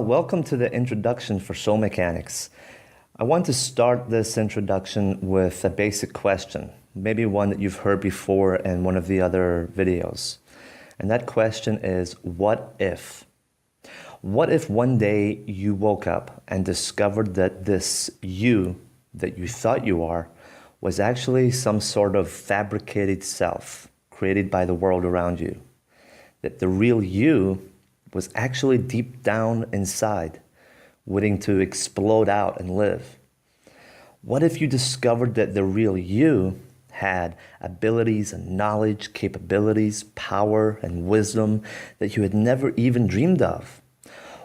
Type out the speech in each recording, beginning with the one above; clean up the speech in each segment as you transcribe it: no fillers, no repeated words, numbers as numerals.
Welcome to the introduction for soul mechanics. I want to start this introduction with a basic question, maybe one that you've heard before in one of the other videos. And that question is, what if? What if one day you woke up and discovered that this you that you thought you are was actually some sort of fabricated self created by the world around you? That the real you was actually deep down inside, waiting to explode out and live? What if you discovered that the real you had abilities and knowledge, capabilities, power and wisdom that you had never even dreamed of?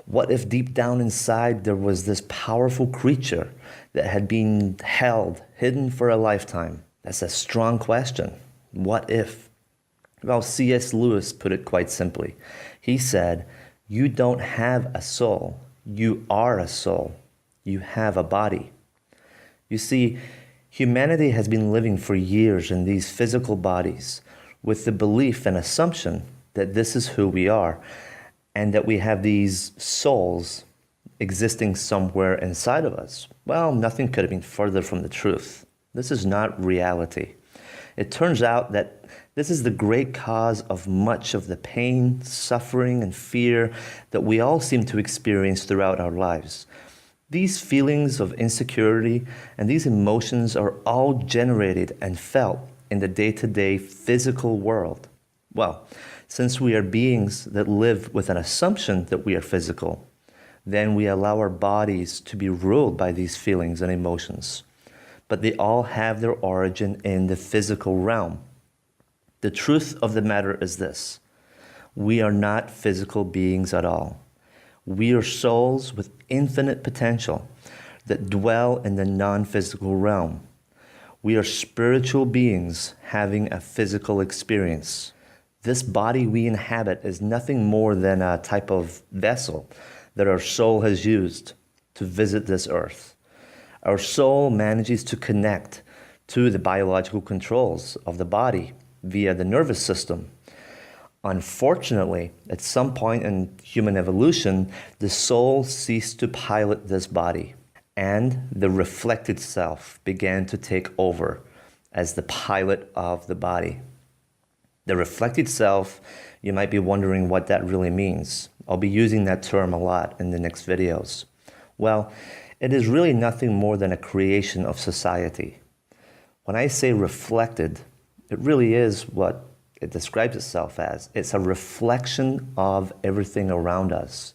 What if deep down inside there was this powerful creature that had been held, hidden for a lifetime? That's a strong question. What if? Well, C.S. Lewis put it quite simply. He said, "You don't have a soul. You are a soul. You have a body." You see, humanity has been living for years in these physical bodies with the belief and assumption that this is who we are and that we have these souls existing somewhere inside of us. Well, nothing could have been further from the truth. This is not reality. It turns out that this is the great cause of much of the pain, suffering, and fear that we all seem to experience throughout our lives. These feelings of insecurity and these emotions are all generated and felt in the day-to-day physical world. Well, since we are beings that live with an assumption that we are physical, then we allow our bodies to be ruled by these feelings and emotions. But they all have their origin in the physical realm. The truth of the matter is this: we are not physical beings at all. We are souls with infinite potential that dwell in the non-physical realm. We are spiritual beings having a physical experience. This body we inhabit is nothing more than a type of vessel that our soul has used to visit this earth. Our soul manages to connect to the biological controls of the body via the nervous system. Unfortunately, at some point in human evolution, the soul ceased to pilot this body, and the reflected self began to take over as the pilot of the body. The reflected self, you might be wondering what that really means. I'll be using that term a lot in the next videos. Well, it is really nothing more than a creation of society. When I say reflected, it really is what it describes itself as. It's a reflection of everything around us.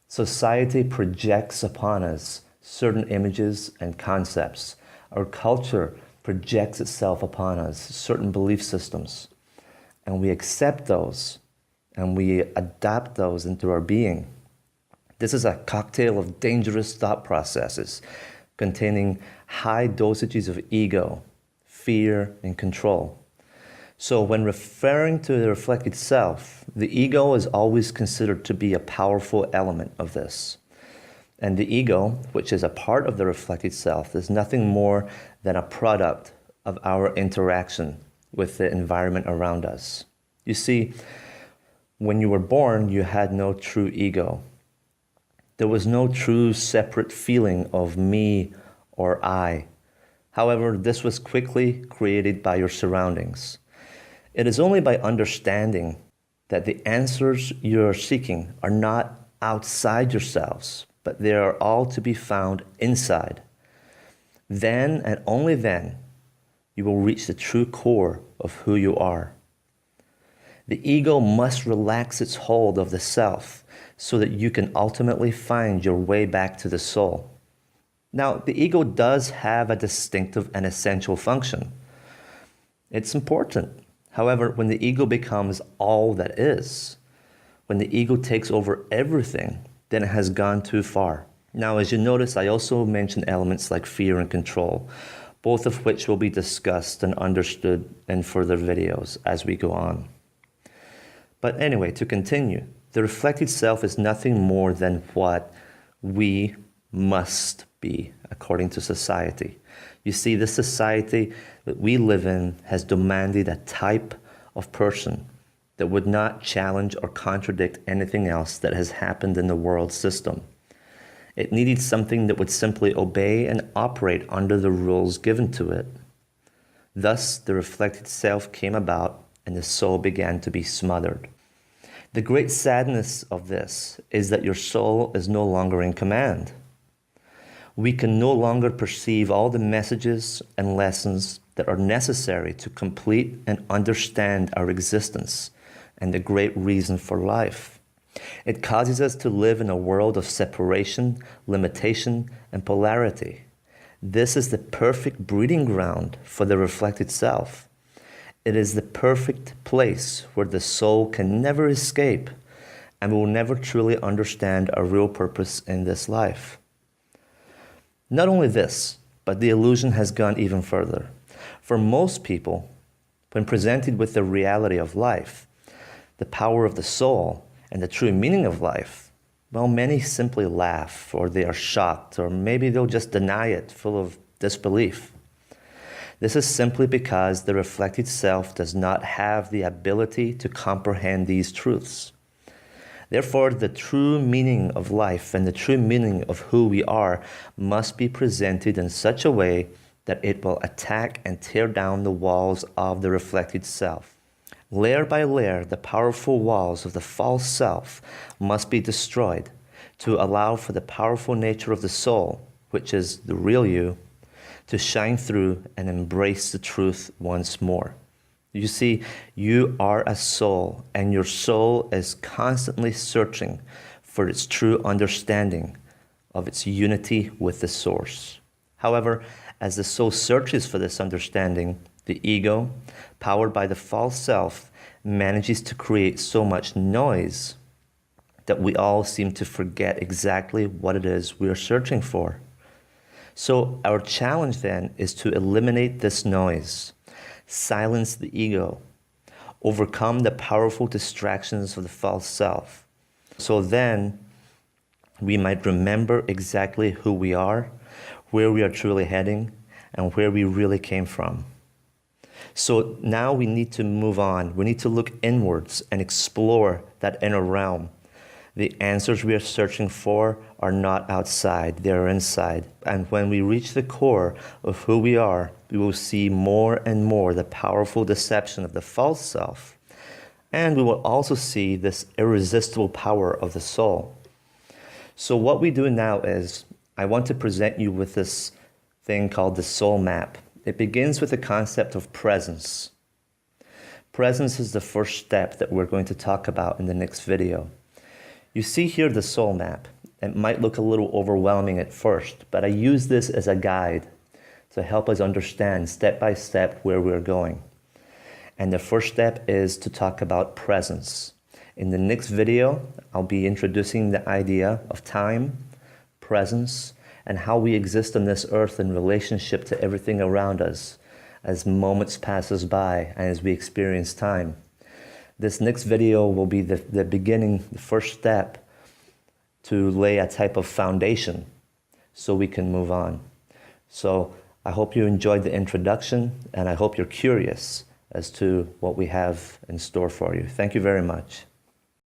Society projects upon us certain images and concepts. Our culture projects itself upon us certain belief systems. And we accept those and we adapt those into our being. This is a cocktail of dangerous thought processes containing high dosages of ego, fear, and control. So when referring to the reflected self, the ego is always considered to be a powerful element of this. And the ego, which is a part of the reflected self, is nothing more than a product of our interaction with the environment around us. You see, when you were born, you had no true ego. There was no true separate feeling of me or I. However, this was quickly created by your surroundings. It is only by understanding that the answers you are seeking are not outside yourselves, but they are all to be found inside. Then and only then, you will reach the true core of who you are. The ego must relax its hold of the self so that you can ultimately find your way back to the soul. Now, the ego does have a distinctive and essential function. It's important. However, when the ego becomes all that is, when the ego takes over everything, then it has gone too far. Now, as you notice, I also mentioned elements like fear and control, both of which will be discussed and understood in further videos as we go on. But anyway, to continue, the reflected self is nothing more than what we must be according to society. You see, the society that we live in has demanded a type of person that would not challenge or contradict anything else that has happened in the world system. It needed something that would simply obey and operate under the rules given to it. Thus, the reflected self came about and the soul began to be smothered. The great sadness of this is that your soul is no longer in command. We can no longer perceive all the messages and lessons that are necessary to complete and understand our existence and the great reason for life. It causes us to live in a world of separation, limitation, and polarity. This is the perfect breeding ground for the reflected self. It is the perfect place where the soul can never escape and will never truly understand our real purpose in this life. Not only this, but the illusion has gone even further. For most people, when presented with the reality of life, the power of the soul, and the true meaning of life, well, many simply laugh, or they are shocked, or maybe they'll just deny it, full of disbelief. This is simply because the reflected self does not have the ability to comprehend these truths. Therefore, the true meaning of life and the true meaning of who we are must be presented in such a way that it will attack and tear down the walls of the reflected self. Layer by layer, the powerful walls of the false self must be destroyed to allow for the powerful nature of the soul, which is the real you, to shine through and embrace the truth once more. You see, you are a soul, and your soul is constantly searching for its true understanding of its unity with the source. However, as the soul searches for this understanding, the ego, powered by the false self, manages to create so much noise that we all seem to forget exactly what it is we are searching for. So our challenge then is to eliminate this noise, silence the ego, overcome the powerful distractions of the false self. So then we might remember exactly who we are, where we are truly heading, and where we really came from. So now we need to move on. We need to look inwards and explore that inner realm. The answers we are searching for are not outside, they are inside. And when we reach the core of who we are, we will see more and more the powerful deception of the false self. And we will also see this irresistible power of the soul. So what we do now is, I want to present you with this thing called the soul map. It begins with the concept of presence. Presence is the first step that we're going to talk about in the next video. You see here the soul map. It might look a little overwhelming at first, but I use this as a guide to help us understand step by step where we're going. And the first step is to talk about presence. In the next video, I'll be introducing the idea of time, presence, and how we exist on this earth in relationship to everything around us as moments pass us by and as we experience time. This next video will be the beginning, the first step to lay a type of foundation so we can move on. So I hope you enjoyed the introduction, and I hope you're curious as to what we have in store for you. Thank you very much.